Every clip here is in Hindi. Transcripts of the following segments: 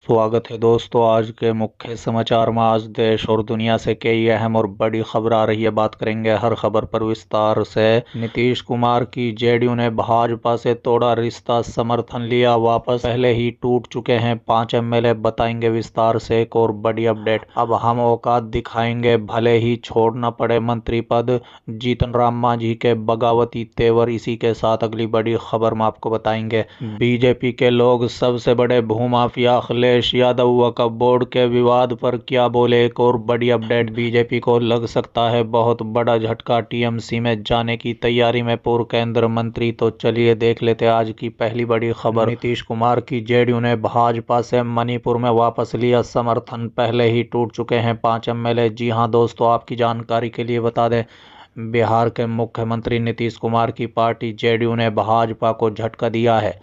स्वागत है दोस्तों। आज के मुख्य समाचार में आज देश और दुनिया से कई अहम और बड़ी खबर आ रही है। बात करेंगे हर खबर पर विस्तार से। नीतीश कुमार की जेडीयू ने भाजपा से तोड़ा रिश्ता, समर्थन लिया वापस, पहले ही टूट चुके हैं 5 एमएलए। बताएंगे विस्तार से एक और बड़ी अपडेट। अब हम औकात दिखाएंगे भले ही छोड़ना पड़े मंत्री पद, जीतन राम मांझी के बगावती तेवर। इसी के साथ अगली बड़ी खबर में आपको बताएंगे बीजेपी के लोग सबसे बड़े भूमाफिया अखिलेश यादव वक्फ बोर्ड के विवाद पर क्या बोले। एक और बड़ी अपडेट, बीजेपी को लग सकता है बहुत बड़ा झटका, टीएमसी में जाने की तैयारी में पूर्व केंद्रीय मंत्री। तो चलिए देख लेते आज की पहली बड़ी खबर। नीतीश कुमार की जेडीयू ने भाजपा से मणिपुर में वापस लिया समर्थन, पहले ही टूट चुके हैं 5 एमएलए। जी हां दोस्तों, आपकी जानकारी के लिए बता दें, बिहार के मुख्यमंत्री नीतीश कुमार की पार्टी जेडीयू ने भाजपा को झटका दिया है।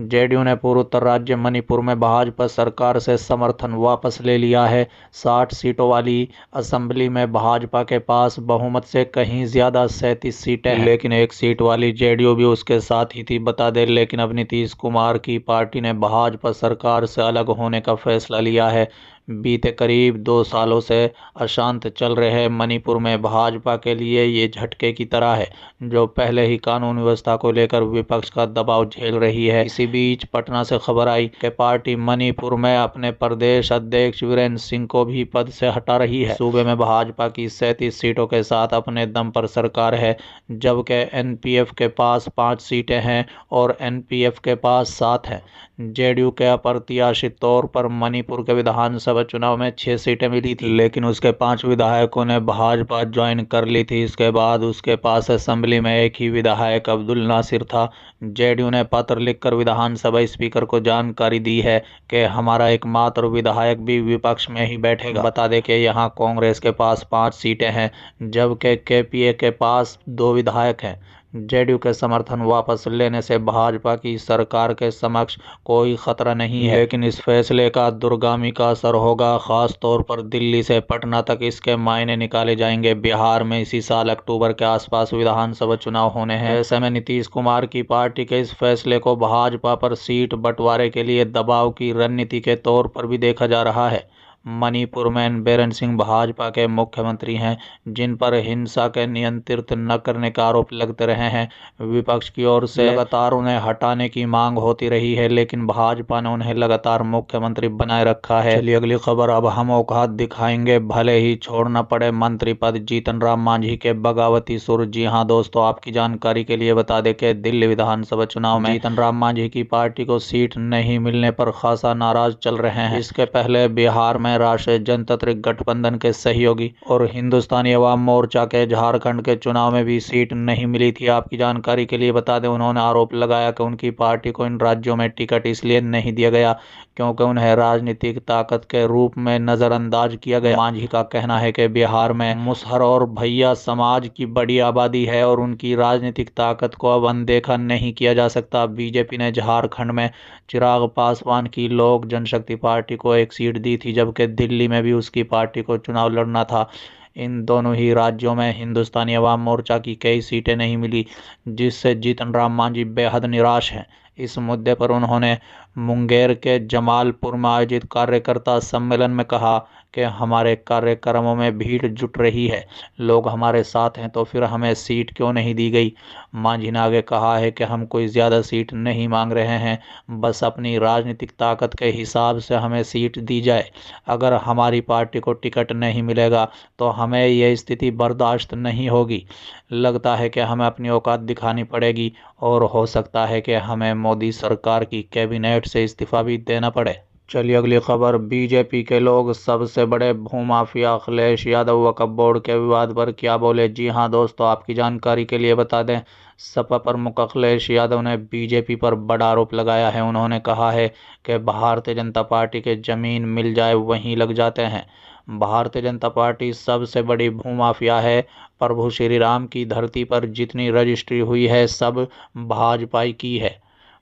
जेडीयू ने पूर्वोत्तर राज्य मणिपुर में भाजपा सरकार से समर्थन वापस ले लिया है। 60 सीटों वाली असेंबली में भाजपा के पास बहुमत से कहीं ज्यादा 37 सीटें हैं, लेकिन एक सीट वाली जेडीयू भी उसके साथ ही थी, बता दें। लेकिन अब नीतीश कुमार की पार्टी ने भाजपा सरकार से अलग होने का फैसला लिया है। बीते करीब 2 सालों से अशांत चल रहे मणिपुर में भाजपा के लिए ये झटके की तरह है, जो पहले ही कानून व्यवस्था को लेकर विपक्ष का दबाव झेल रही है। इसी बीच पटना से खबर आई कि पार्टी मणिपुर में अपने प्रदेश अध्यक्ष वीरेंद्र सिंह को भी पद से हटा रही है। सूबे में भाजपा की 37 सीटों के साथ अपने दम पर सरकार है, जबकि एनपीएफ के पास 5 सीटें हैं और एनपीएफ के पास 7 हैं। जेडीयू के अप्रत्याशित तौर पर मणिपुर के विधानसभा चुनाव में 6 सीटें मिली थी, लेकिन उसके 5 विधायकों ने भाजपा ज्वाइन कर ली थी। इसके बाद उसके पास असेंबली में एक ही विधायक अब्दुल नासिर था। जेडीयू ने पत्र लिखकर विधानसभा स्पीकर को जानकारी दी है कि हमारा एकमात्र विधायक भी विपक्ष में ही बैठेगा। बता दें कि यहाँ कांग्रेस के पास 5 सीटें हैं, जबकि केपीए के पास 2 विधायक हैं। जेडीयू के समर्थन वापस लेने से भाजपा की सरकार के समक्ष कोई खतरा नहीं है, लेकिन इस फैसले का दूरगामी का असर होगा, खास तौर पर दिल्ली से पटना तक इसके मायने निकाले जाएंगे। बिहार में इसी साल अक्टूबर के आसपास विधानसभा चुनाव होने हैं। ऐसे में नीतीश कुमार की पार्टी के इस फैसले को भाजपा पर सीट बंटवारे के लिए दबाव की रणनीति के तौर पर भी देखा जा रहा है। मणिपुर में बीरेन सिंह भाजपा के मुख्यमंत्री हैं, जिन पर हिंसा के नियंत्रित न करने का आरोप लगते रहे हैं। विपक्ष की ओर से लगातार उन्हें हटाने की मांग होती रही है, लेकिन भाजपा ने उन्हें लगातार मुख्यमंत्री बनाए रखा है। चलिए अगली खबर। अब हम औकात दिखाएंगे भले ही छोड़ना पड़े मंत्री पद, जीतन राम मांझी के बगावती सुर। जी हां दोस्तों, आपकी जानकारी के लिए बता दें कि दिल्ली विधानसभा चुनाव में जीतन राम मांझी की पार्टी को सीट नहीं मिलने पर खासा नाराज चल रहे हैं। इसके पहले बिहार में राष्ट्रीय जनतांत्रिक गठबंधन के सहयोगी और हिंदुस्तानी अवाम मोर्चा के झारखंड के चुनाव में भी सीट नहीं मिली थी। आपकी जानकारी के लिए बता दें, उन्होंने आरोप लगाया कि उनकी पार्टी को इन राज्यों में टिकट इसलिए नहीं दिया गया क्योंकि उन्हें राजनीतिक ताकत के रूप में नजरअंदाज किया गया। मांझी का कहना है कि बिहार में मुसहर और भैया समाज की बड़ी आबादी है और उनकी राजनीतिक ताकत को अब अनदेखा नहीं किया जा सकता। बीजेपी ने झारखंड में चिराग पासवान की लोक जनशक्ति पार्टी को 1 सीट दी थी, जबकि दिल्ली में भी उसकी पार्टी को चुनाव लड़ना था। इन दोनों ही राज्यों में हिंदुस्तानी अवाम मोर्चा की कई सीटें नहीं मिली, जिससे जीतन राम मांझी बेहद निराश हैं। इस मुद्दे पर उन्होंने मुंगेर के जमालपुर में आयोजित कार्यकर्ता सम्मेलन में कहा कि हमारे कार्यक्रमों में भीड़ जुट रही है, लोग हमारे साथ हैं, तो फिर हमें सीट क्यों नहीं दी गई। मांझी ने आगे कहा है कि हम कोई ज़्यादा सीट नहीं मांग रहे हैं, बस अपनी राजनीतिक ताकत के हिसाब से हमें सीट दी जाए। अगर हमारी पार्टी को टिकट नहीं मिलेगा तो हमें यह स्थिति बर्दाश्त नहीं होगी। लगता है कि हमें अपनी औकात दिखानी पड़ेगी और हो सकता है कि हमें मोदी सरकार की कैबिनेट से इस्तीफा भी देना पड़े। चलिए अगली खबर। बीजेपी के लोग सबसे बड़े भूमाफिया अखिलेश यादव वक्फ बोर्ड के विवाद पर क्या बोले। जी हां दोस्तों, आपकी जानकारी के लिए बता दें, सपा प्रमुख अखिलेश यादव ने बीजेपी पर बड़ा आरोप लगाया है। उन्होंने कहा है कि भारतीय जनता पार्टी के जमीन मिल जाए वहीं लग जाते हैं। भारतीय जनता पार्टी सबसे बड़ी भूमाफिया है। प्रभु श्री राम की धरती पर जितनी रजिस्ट्री हुई है सब भाजपा की है।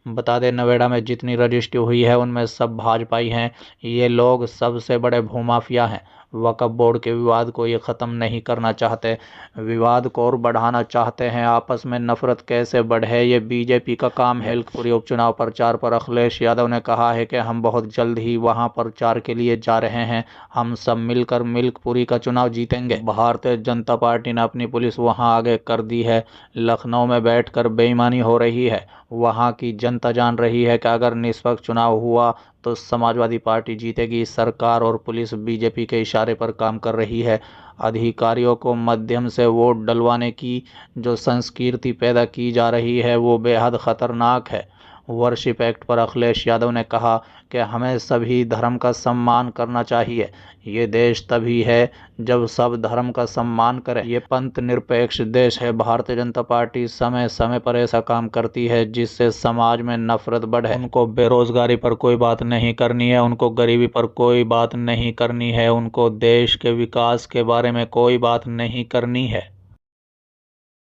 बता दें, नोएडा में जितनी रजिस्ट्री हुई है उनमें सब भाजपाई हैं। ये लोग सबसे बड़े भूमाफिया हैं। वक्फ बोर्ड के विवाद को ये ख़त्म नहीं करना चाहते, विवाद को और बढ़ाना चाहते हैं। आपस में नफरत कैसे बढ़े, ये बीजेपी का काम है। मिल्कपुरी उपचुनाव प्रचार पर अखिलेश यादव ने कहा है कि हम बहुत जल्द ही वहां प्रचार के लिए जा रहे हैं, हम सब मिलकर मिल्कपुरी का चुनाव जीतेंगे। भारतीय जनता पार्टी ने अपनी पुलिस वहां आगे कर दी है। लखनऊ में बैठकर बेईमानी हो रही है। वहां की जनता जान रही है कि अगर निष्पक्ष चुनाव हुआ तो समाजवादी पार्टी जीतेगी। सरकार और पुलिस बीजेपी के इशारे पर काम कर रही है। अधिकारियों को माध्यम से वोट डलवाने की जो संस्कृति पैदा की जा रही है वो बेहद खतरनाक है। वर्शिप एक्ट पर अखिलेश यादव ने कहा कि हमें सभी धर्म का सम्मान करना चाहिए। ये देश तभी है जब सब धर्म का सम्मान करें। ये पंथ निरपेक्ष देश है। भारतीय जनता पार्टी समय समय पर ऐसा काम करती है जिससे समाज में नफरत बढ़े। उनको बेरोजगारी पर कोई बात नहीं करनी है, उनको गरीबी पर कोई बात नहीं करनी है, उनको देश के विकास के बारे में कोई बात नहीं करनी है।